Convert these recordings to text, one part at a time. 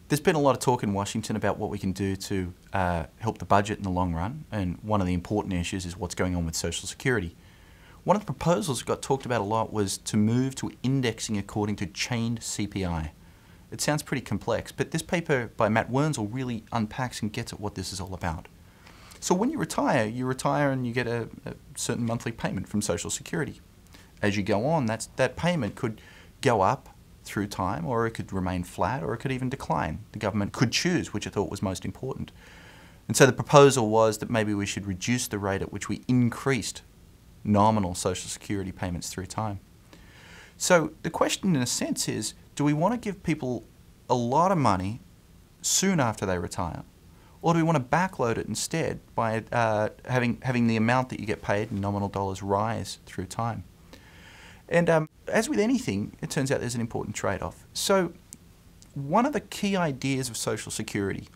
There's been a lot of talk in Washington about what we can do to help the budget in the long run, and one of the important issues is what's going on with Social Security. One of the proposals that got talked about a lot was to move to indexing according to chained CPI. It sounds pretty complex, but this paper by Matt Wernzel really unpacks and gets at what this is all about. So when you retire and you get a certain monthly payment from Social Security. As you go on, that payment could go up through time, or it could remain flat, or it could even decline. The government could choose which it thought was most important. And so the proposal was that maybe we should reduce the rate at which we increased nominal Social Security payments through time. So the question in a sense is, do we want to give people a lot of money soon after they retire, or do we want to backload it instead by having the amount that you get paid in nominal dollars rise through time? And as with anything, it turns out there's an important trade-off. So one of the key ideas of Social Security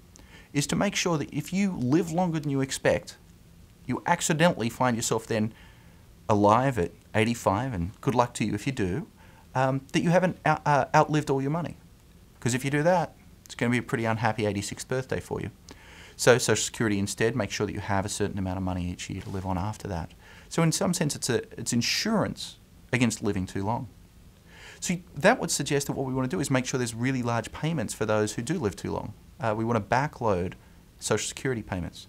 is to make sure that if you live longer than you expect, you accidentally find yourself then alive at 85, and good luck to you if you do, that you haven't outlived all your money. Because if you do that, it's going to be a pretty unhappy 86th birthday for you. So Social Security instead makes sure that you have a certain amount of money each year to live on after that. So in some sense, it's insurance against living too long. So that would suggest that what we want to do is make sure there's really large payments for those who do live too long. We want to backload Social Security payments.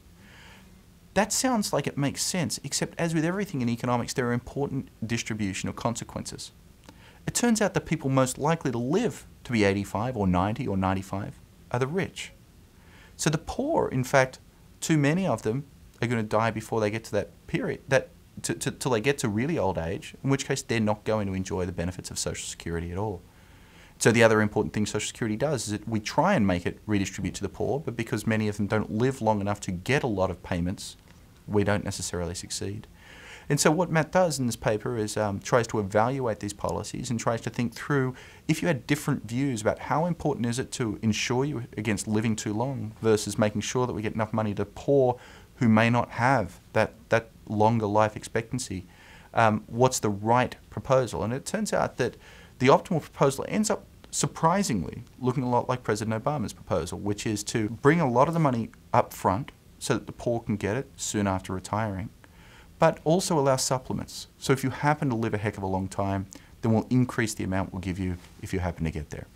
That sounds like it makes sense, except as with everything in economics, there are important distribution or consequences. It turns out that people most likely to live to be 85 or 90 or 95 are the rich. So the poor, in fact, too many of them are going to die before they get to that period, till they get to really old age, in which case they're not going to enjoy the benefits of Social Security at all. So the other important thing Social Security does is that we try and make it redistribute to the poor, but because many of them don't live long enough to get a lot of payments, we don't necessarily succeed. And so what Matt does in this paper is tries to evaluate these policies and tries to think through, if you had different views about how important is it to insure you against living too long versus making sure that we get enough money to poor who may not have that longer life expectancy, what's the right proposal? And it turns out that the optimal proposal ends up surprisingly looking a lot like President Obama's proposal, which is to bring a lot of the money up front so that the poor can get it soon after retiring, but also allow supplements. So if you happen to live a heck of a long time, then we'll increase the amount we'll give you if you happen to get there.